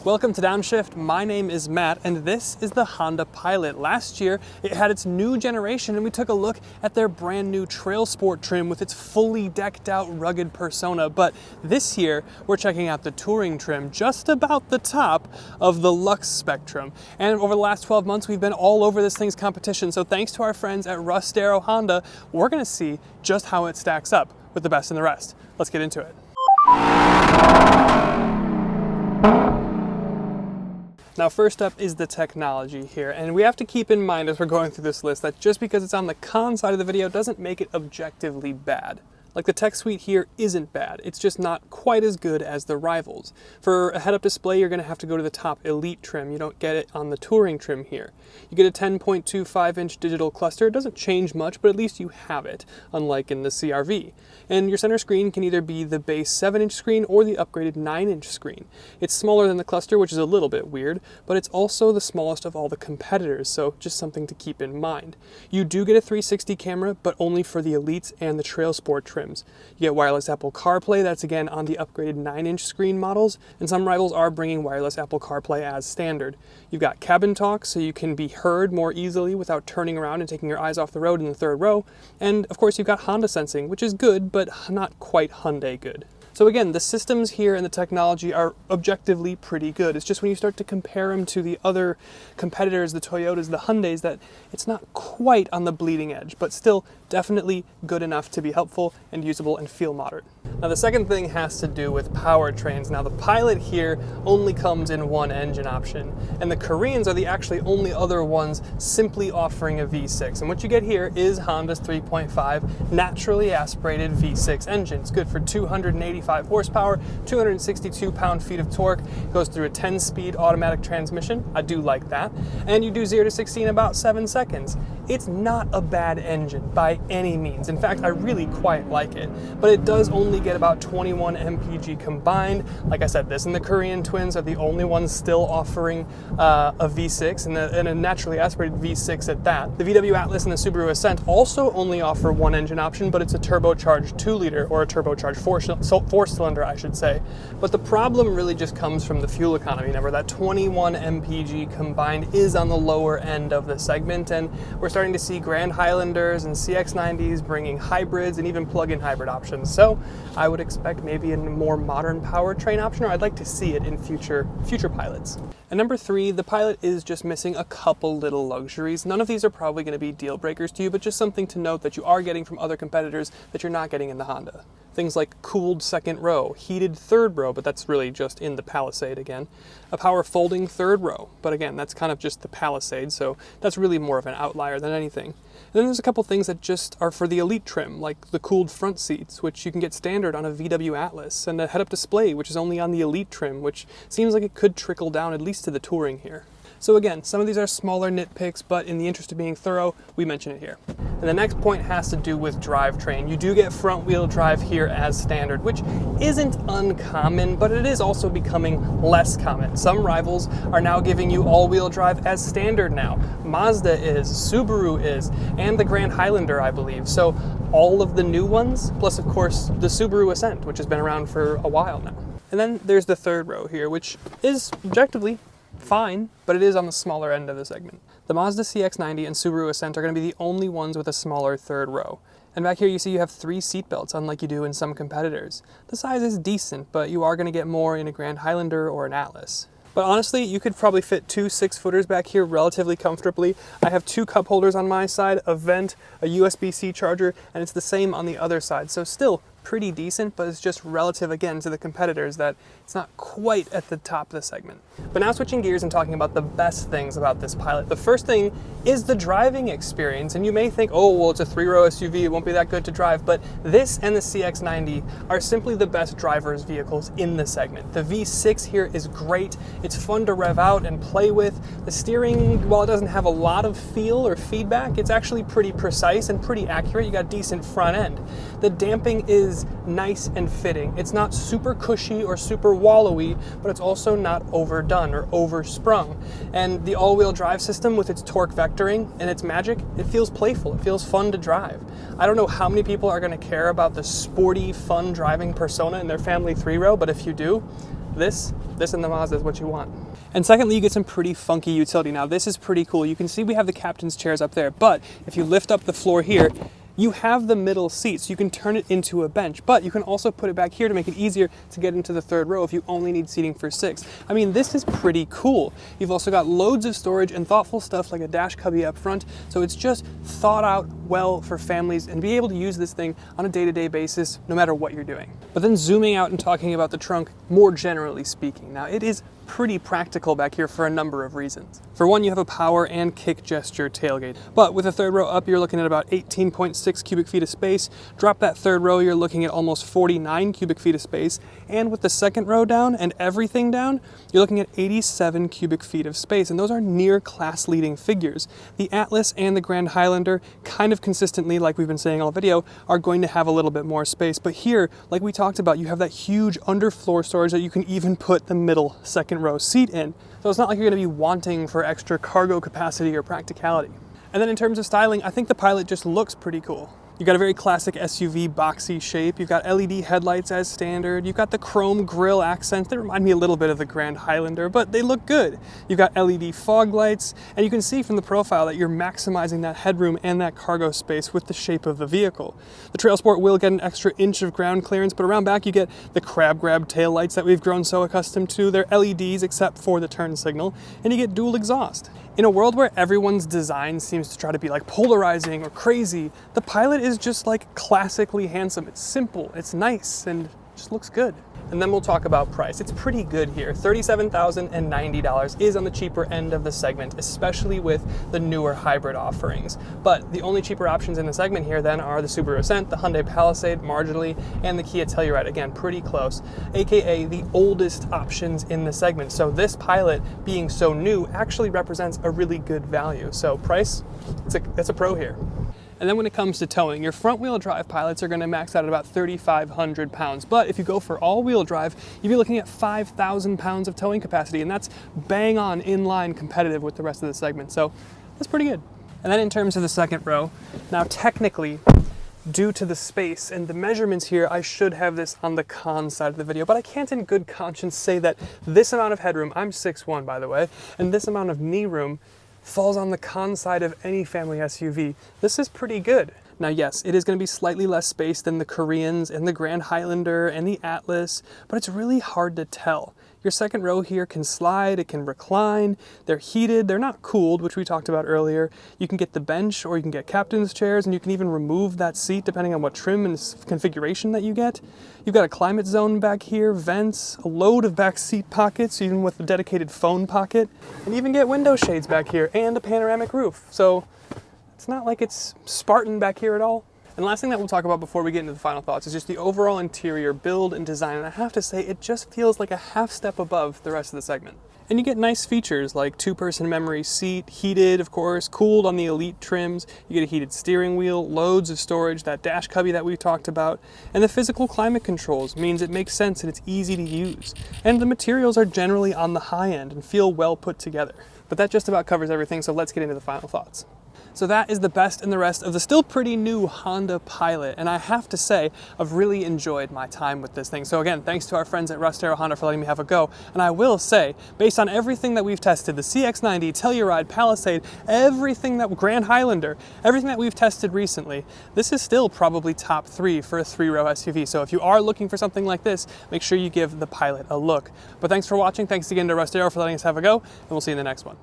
Welcome to Downshift. My name is Matt, and this is the Honda Pilot. Last year, it had its new generation, and we took a look at their brand new Trail Sport trim with its fully decked out rugged persona. But this year, we're checking out the Touring trim, just about the top of the Lux spectrum. And over the last 12 months, we've been all over this thing's competition. So thanks to our friends at Rustero Honda, we're gonna see just how it stacks up with the best and the rest. Let's get into it. Now first up is the technology here, and we have to keep in mind as we're going through this list that just because it's on the con side of the video doesn't make it objectively bad. Like, the tech suite here isn't bad, it's just not quite as good as the rivals. For a head-up display, you're going to have to go to the top Elite trim. You don't get it on the Touring trim here. You get a 10.25-inch digital cluster. It doesn't change much, but at least you have it, unlike in the CR-V. And your center screen can either be the base 7-inch screen or the upgraded 9-inch screen. It's smaller than the cluster, which is a little bit weird, but it's also the smallest of all the competitors, so just something to keep in mind. You do get a 360 camera, but only for the Elites and the Trail Sport trim. You get wireless Apple CarPlay, that's again on the upgraded 9-inch screen models, and some rivals are bringing wireless Apple CarPlay as standard. You've got cabin talk, so you can be heard more easily without turning around and taking your eyes off the road in the third row, and of course you've got Honda sensing, which is good, but not quite Hyundai good. So again, the systems here and the technology are objectively pretty good. It's just when you start to compare them to the other competitors, the Toyotas, the Hyundais, that it's not quite on the bleeding edge, but still definitely good enough to be helpful and usable and feel modern. Now the second thing has to do with powertrains. Now the Pilot here only comes in one engine option, and the Koreans are the actually only other ones simply offering a V6. And what you get here is Honda's 3.5 naturally aspirated V6 engine. It's good for 285 horsepower, 262 pound-feet of torque. It goes through a 10-speed automatic transmission. I do like that. And you do 0 to 60 in about 7 seconds. It's not a bad engine by any means. In fact, I really quite like it. But it does only get about 21 mpg combined. Like I said, this and the Korean twins are the only ones still offering a V6 and a naturally aspirated V6 at that. The VW Atlas and the Subaru Ascent also only offer one engine option, but it's a turbocharged 2-liter or a turbocharged four-cylinder, I should say. But the problem really just comes from the fuel economy number. That 21 mpg combined is on the lower end of the segment, and we're starting to see Grand Highlanders and CX-90s bringing hybrids and even plug-in hybrid options. So I would expect maybe a more modern powertrain option, or I'd like to see it in future Pilots. And number 3, the Pilot is just missing a couple little luxuries. None of these are probably going to be deal breakers to you, but just something to note that you are getting from other competitors that you're not getting in the Honda. Things like cooled second row, heated third row, but that's really just in the Palisade again. A power folding third row, but again, that's kind of just the Palisade, so that's really more of an outlier than anything. And then there's a couple things that just are for the Elite trim, like the cooled front seats, which you can get standard on a VW Atlas, and a head-up display, which is only on the Elite trim, which seems like it could trickle down at least to the Touring here. So again, some of these are smaller nitpicks, but in the interest of being thorough, we mention it here. And the next point has to do with drivetrain. You do get front-wheel drive here as standard, which isn't uncommon, but it is also becoming less common. Some rivals are now giving you all-wheel drive as standard now. Mazda is, Subaru is, and the Grand Highlander, I believe. So all of the new ones, plus of course the Subaru Ascent, which has been around for a while now. And then there's the third row here, which is objectively fine, but it is on the smaller end of the segment. The Mazda CX-90 and Subaru Ascent are going to be the only ones with a smaller third row. And back here you see you have 3 seat belts, unlike you do in some competitors. The size is decent, but you are going to get more in a Grand Highlander or an Atlas. But honestly, you could probably fit 2 6-footers back here relatively comfortably. I have 2 cup holders on my side, a vent, a USB-C charger, and it's the same on the other side. So still pretty decent, but it's just relative again to the competitors that it's not quite at the top of the segment. But now switching gears and talking about the best things about this Pilot. The first thing is the driving experience, and you may think, oh, well, it's a 3-row SUV, it won't be that good to drive, but this and the CX-90 are simply the best driver's vehicles in the segment. The V6 here is great. It's fun to rev out and play with. The steering, while it doesn't have a lot of feel or feedback, it's actually pretty precise and pretty accurate. You got decent front end. The damping is nice and fitting. It's not super cushy or super wallowy, but it's also not overdone or oversprung. And the all-wheel drive system with its torque vectoring and its magic, it feels playful. It feels fun to drive. I don't know how many people are going to care about the sporty, fun driving persona in their family 3-row, but if you do, This and the Mazda is what you want. And secondly, you get some pretty funky utility. Now this is pretty cool. You can see we have the captain's chairs up there, but if you lift up the floor here, you have the middle seat, so you can turn it into a bench, but you can also put it back here to make it easier to get into the third row if you only need seating for 6. I mean, this is pretty cool. You've also got loads of storage and thoughtful stuff like a dash cubby up front, so it's just thought out well for families and be able to use this thing on a day-to-day basis no matter what you're doing. But then zooming out and talking about the trunk more generally speaking. Now it is pretty practical back here for a number of reasons. For one, you have a power and kick gesture tailgate, but with a third row up, you're looking at about 18.6 cubic feet of space. Drop that third row, you're looking at almost 49 cubic feet of space. And with the second row down and everything down, you're looking at 87 cubic feet of space. And those are near class leading figures. The Atlas and the Grand Highlander kind of consistently, like we've been saying all video, are going to have a little bit more space. But here, like we talked about, you have that huge underfloor storage that you can even put the middle second row seat in. So it's not like you're going to be wanting for extra cargo capacity or practicality. And then in terms of styling, I think the Pilot just looks pretty cool. You've got a very classic SUV boxy shape. You've got LED headlights as standard. You've got the chrome grille accents. They remind me a little bit of the Grand Highlander, but they look good. You've got LED fog lights, and you can see from the profile that you're maximizing that headroom and that cargo space with the shape of the vehicle. The Trail Sport will get an extra inch of ground clearance, but around back you get the crab grab tail lights that we've grown so accustomed to. They're LEDs except for the turn signal, and you get dual exhaust. In a world where everyone's design seems to try to be like polarizing or crazy, the Pilot is just like classically handsome. It's simple, it's nice, and just looks good. And then we'll talk about price. It's pretty good here. $37,090 is on the cheaper end of the segment, especially with the newer hybrid offerings. But the only cheaper options in the segment here then are the Subaru Ascent, the Hyundai Palisade marginally, and the Kia Telluride, again, pretty close, aka the oldest options in the segment. So this Pilot, being so new, actually represents a really good value. So price, it's a pro here. And then when it comes to towing, your front-wheel drive Pilots are going to max out at about 3,500 pounds. But if you go for all-wheel drive, you'd be looking at 5,000 pounds of towing capacity, and that's bang on in-line competitive with the rest of the segment. So that's pretty good. And then in terms of the second row, now technically, due to the space and the measurements here, I should have this on the con side of the video, but I can't in good conscience say that this amount of headroom, I'm 6'1" by the way, and this amount of knee room falls on the con side of any family SUV. This is pretty good. Now yes, it is going to be slightly less space than the Koreans and the Grand Highlander and the Atlas, but it's really hard to tell. Your second row here can slide, it can recline, they're heated, they're not cooled, which we talked about earlier. You can get the bench or you can get captain's chairs, and you can even remove that seat depending on what trim and configuration that you get. You've got a climate zone back here, vents, a load of back seat pockets, even with a dedicated phone pocket, and you even get window shades back here and a panoramic roof. So it's not like it's Spartan back here at all. And the last thing that we'll talk about before we get into the final thoughts is just the overall interior build and design. And I have to say, it just feels like a half step above the rest of the segment. And you get nice features like 2-person memory seat, heated, of course, cooled on the Elite trims. You get a heated steering wheel, loads of storage, that dash cubby that we talked about. And the physical climate controls means it makes sense and it's easy to use. And the materials are generally on the high end and feel well put together. But that just about covers everything, so let's get into the final thoughts. So that is the best and the rest of the still pretty new Honda Pilot, and I have to say, I've really enjoyed my time with this thing. So again, thanks to our friends at Russ Honda for letting me have a go, and I will say, based on everything that we've tested, the CX-90, Telluride, Palisade, everything that Grand Highlander, everything that we've tested recently, this is still probably top 3 for a 3-row SUV. So if you are looking for something like this, make sure you give the Pilot a look. But thanks for watching, thanks again to Russ for letting us have a go, and we'll see you in the next one.